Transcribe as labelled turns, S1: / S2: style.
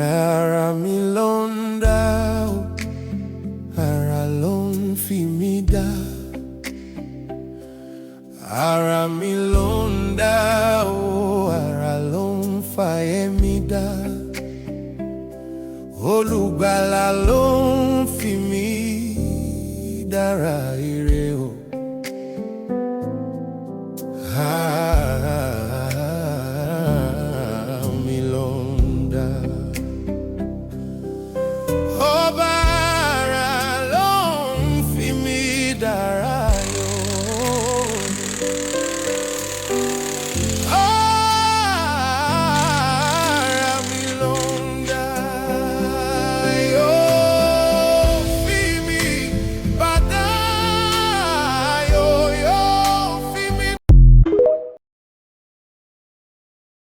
S1: Ara mi ló ń dá o, ara ló ń fi mí dá. Ara mi ló ń dá o, ara ló ń fayé mi dá. Olùgbàlà ló ń fi mí dára ire.